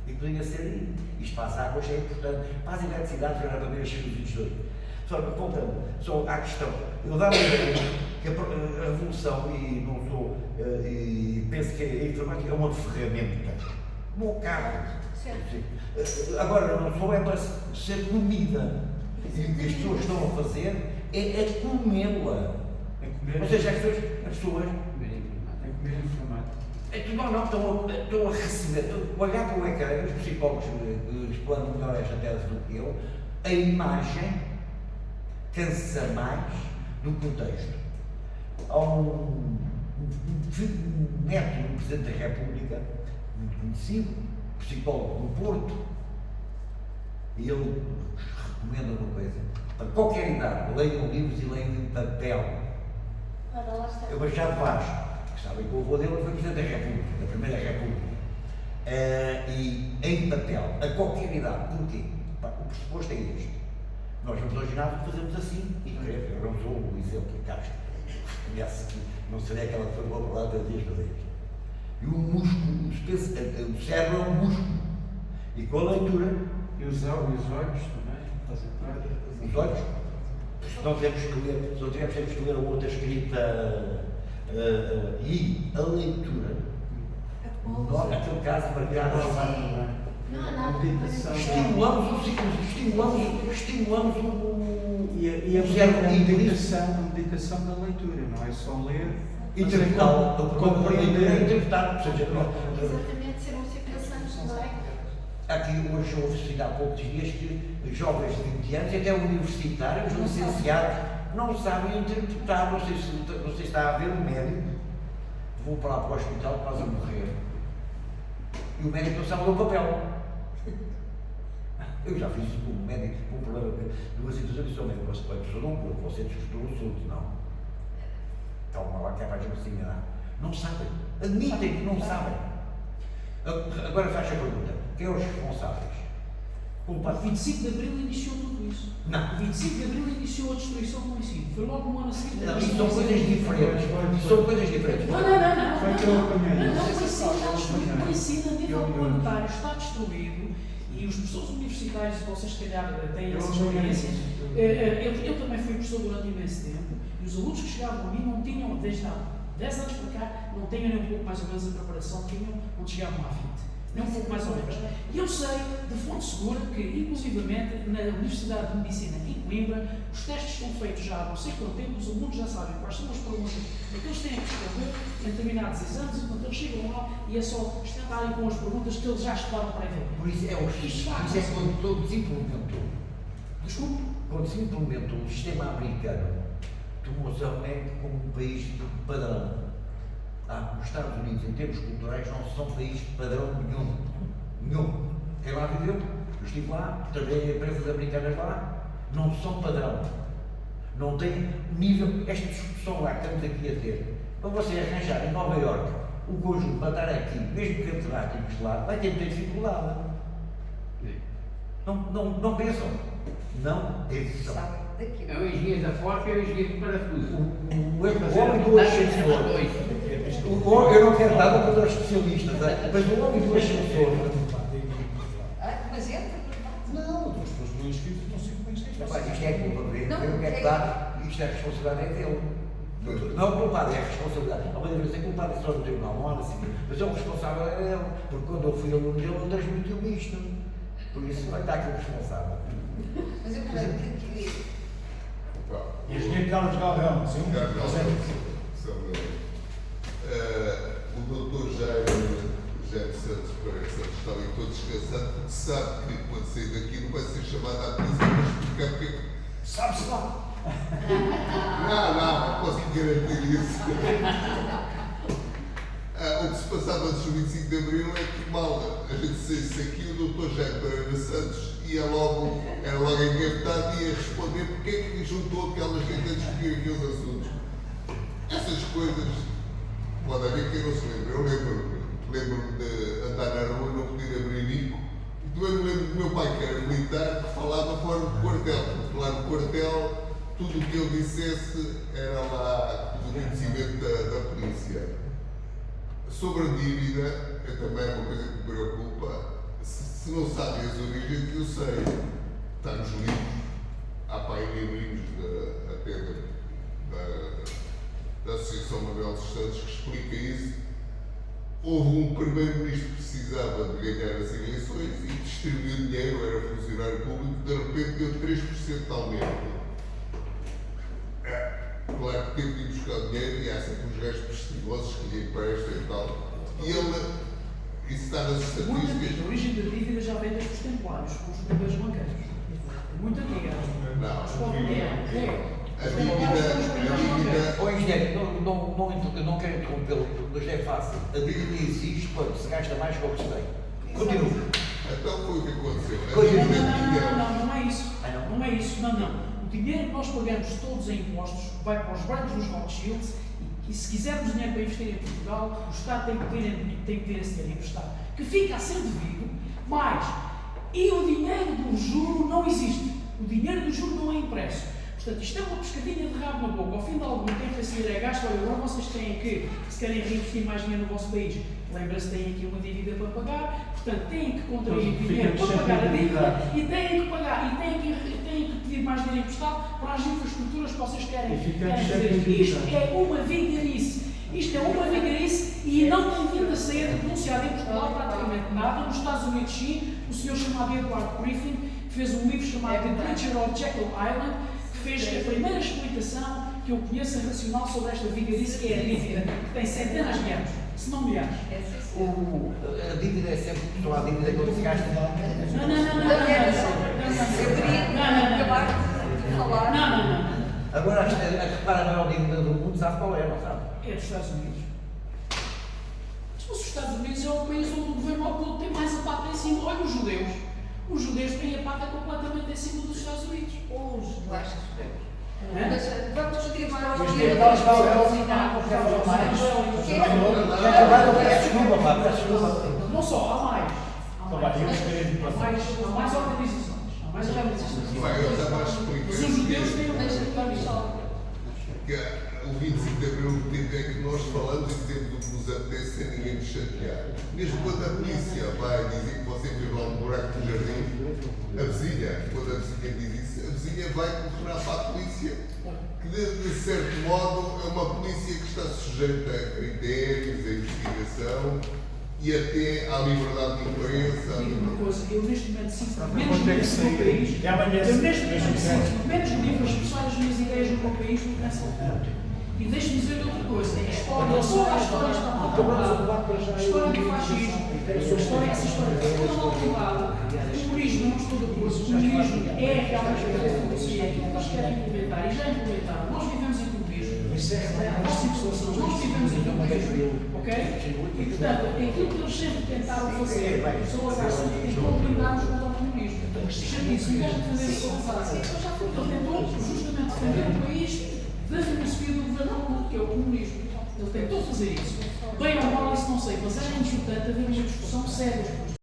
e podia ser aí. Isto para as águas é importante, para as eletricidades era para ver as fios todos. Só que, voltando, só à questão, eu dava a ideia que a revolução, e não sou, e penso que a informática é uma ferramenta, como o carro. Agora, não só é para ser comida, e o que as pessoas estão a fazer é comê-la. Ou seja, as pessoas comer informática. não, estão a receber, estão a olhar para o ecrã, os psicólogos explanam melhor esta tese do que eu, a imagem cansa mais no contexto. Há um neto do Presidente da República, muito conhecido, psicólogo do Porto, e ele recomenda uma coisa, para qualquer idade, leiam livros e leiam em papel. Eu Machado Vaz, que sabem que o avô dele foi Presidente da República, da Primeira República, e em papel, a qualquer idade. Porquê? O pressuposto é este. Nós vamos ao ginásio e fazemos assim, e eu não sou o exemplo que Castro conhece, que não seria aquela que foi boa para lá todos os dias fazer isto. E o músculo, o cérebro é um músculo, e com a leitura, E os olhos também fazem parte. os olhos, se não tivermos que ler a outra escrita e a leitura, naquele caso marcado estimulamos o E a meditação da leitura, não é só ler, interpretar, compreender e interpretar. Exatamente, ser um ser pensantes, não é? Aqui hoje houve há poucos dias que jovens de 20 anos e até universitários, licenciados, não sabem interpretar, não sei se está a haver um médico, vou para lá para o hospital quase a morrer, e o médico não sabe ler o papel. Eu já fiz com um médico, com um problema de uma situação, eu disse ao médico, a pessoa não cura, você descustou o assunto, não. Calma lá, que é para a gente se enganar. Não sabem, admitem que não sabem. Agora faz a pergunta, quem é os responsáveis? O 25 de Abril iniciou tudo isso. Não. O 25 de Abril iniciou a destruição do município. Foi logo no ano a seguir. Não, isso são coisas diferentes. São coisas diferentes. Não. Foi que eu apanhei. O ensino a nível planetário está destruído e os professores universitários, vocês se calhar têm essa experiência. Eu também fui professor durante imenso tempo e os alunos que chegavam a mim não tinham, desde há 10 anos para cá, não tinham nem um pouco mais ou menos a preparação que tinham quando chegavam à FIT. nem um pouco mais ou menos. E eu sei, de fonte segura, que inclusivamente na Universidade de Medicina em Coimbra, os testes são feitos já há não sei quanto tempo, os alunos já sabem quais são as perguntas que eles têm que responder em determinados exames, enquanto eles chegam lá e é só estentarem com as perguntas que eles já estudaram previamente. Por isso é o X. Isso é quando todo se implementou. Desculpe? Quando se implementou o sistema americano, tomou-se a América como um país de padrão. Os Estados Unidos, em termos culturais, não são país de padrão nenhum. Nenhum. Quem lá viveu? Eu estive lá, trabalhei em empresas americanas lá, não são padrão. Não tem nível. Esta discussão lá que estamos aqui a ter, para você arranjar em Nova Iorque o conjunto para estar aqui, mesmo catedráticos lá, vai ter muita dificuldade. Não pensam. Não pensam. É o engenheiro da forca e o engenheiro para tudo. O homem do ascensor. Eu não quero nada para os especialistas, mas o homem do ascensor. Mas entra, Não, as pessoas que não inscritas não sei como é que isto é. Rapaz, isto é culpa dele, Não, o que é que dá, isto é a responsabilidade é dele. Não é culpado, é a responsabilidade. Há uma diferença, é culpado é só no tribunal, não há assim. Mas é o responsável é ele, porque quando eu fui aluno dele, ele transmitiu-me isto. Por isso vai estar aqui o responsável. mas eu queria. Engenheiro Carlos Galvão, sim? O doutor Jaime Santos parece que está ali todo descansado, porque sabe que quando sair daqui não vai ser chamado à polícia para explicar porque é que. Sabe-se lá. Não posso garantir isso. O que se passava antes do 25 de Abril é que mal a gente saísse aqui, o doutor Jaime Pereira Santos era logo engavetado e ia responder porque é que juntou aquela gente a discutir aqueles assuntos. Essas coisas, pode haver quem não se lembre. Eu lembro-me de andar na rua e não poder abrir bico. E também me lembro do meu pai, que era militar, que falava fora do quartel, porque lá no quartel tudo o que ele dissesse era lá do conhecimento da polícia. Sobre a dívida, é também uma coisa que me preocupa. Se não sabem as origens, eu sei. Está nos livros. Há pai livrinhos até da Associação Manuel dos Santos que explica isso. Houve um primeiro-ministro que precisava de ganhar as eleições e distribuiu dinheiro, era funcionário público, de repente deu 3% de aumento. Claro que teve de ir buscar dinheiro e há sempre uns gajos prestigiosos que lhe emprestam e tal. E ele, isso está nas Muito estatísticas. antiga. A origem da dívida já vem desde os templários, com os poderes bancários. Muito antiga. Não. Mas pode é. A dívida, Ó engenheiro, eu não quero interrompê-lo, mas é fácil. A dívida existe quando se gasta mais que o que se tem. Continua. então foi o que aconteceu. A Coisa dívida Não é isso. Ah, não? Não é isso, não. O dinheiro que nós pagamos todos em impostos vai para os bancos dos Rothschilds e se quisermos dinheiro para investir em Portugal, o Estado tem que ter esse dinheiro emprestado, que fica a ser devido, mas e o dinheiro do juro não existe. O dinheiro do juro não é impresso. Portanto, isto é uma pescadinha de rabo na boca. Ao fim de algum tempo, esse dinheiro é gasto. Olha, agora vocês têm que, se querem reinvestir mais dinheiro no vosso país, lembra-se, têm aqui uma dívida para pagar, portanto, têm que contrair dinheiro para pagar a dívida e têm que pagar, e têm que pedir mais dinheiro emprestado para as infraestruturas que vocês querem fazer. Isto é uma vigarice. Isto é uma vigarice e não tem vindo a ser denunciado em Portugal praticamente nada. Nos Estados Unidos, sim, o senhor chamado Edward Griffin fez um livro chamado The Preacher of Jekyll Island, que fez a primeira explicação que eu conheço racional sobre esta vigarice que é a dívida, que tem centenas de anos, se não milhares. A dívida é sempre só a dívida quando se gasta. Eu queria acabar de falar. Não. Agora, a maior dívida do mundo, sabe qual é, não sabe? É dos Estados Unidos. Mas os Estados Unidos é o país onde o governo oculto tem mais a pata em cima. Olha os judeus. Os judeus têm a pata completamente em cima dos Estados Unidos. Os baixos judeus. Hã? Mas vamos continuar. Não só, há mais. Então vai, eu gostaria de Há mais organizações. Há mais organizações. vai, eu estava a Mas os judeus têm que o 25 de Abril é que nós falamos e dizemos o que nos apetece sem ninguém nos chatear. Mesmo quando a polícia vai dizer que você viu lá um buraco no jardim, a vizinha, quando a vizinha diz isso, a vizinha vai telefonar para a polícia, que de certo modo é uma polícia que está sujeita a critérios, a investigação, e até à liberdade de imprensa. Digo uma coisa, eu neste momento sinto Pronto, menos vou ter que livros no meu sair. país. E amanhã Eu neste momento se sinto menos livros pessoais das minhas ideias no meu país do que nessa altura. E deixe-me dizer outra coisa, a história, só a história está mal calculada. A história do fascismo, essa história toda mal calculada. O comunismo, não estou de acordo, o comunismo é realmente a democracia, aquilo que eles querem implementar e já implementaram. Nós vivemos em comunismo, nós vivemos em comunismo, ok? E portanto, aquilo que eles sempre tentaram fazer, pessoas acham que estão blindados contra o comunismo. Chama-se, o gajo defender a sociedade. Ele tentou justamente defender o país da filosofia do governo, que é o comunismo. Ele tentou fazer isso. Bem ou mal, isso não sei, mas era importante haver uma discussão séria.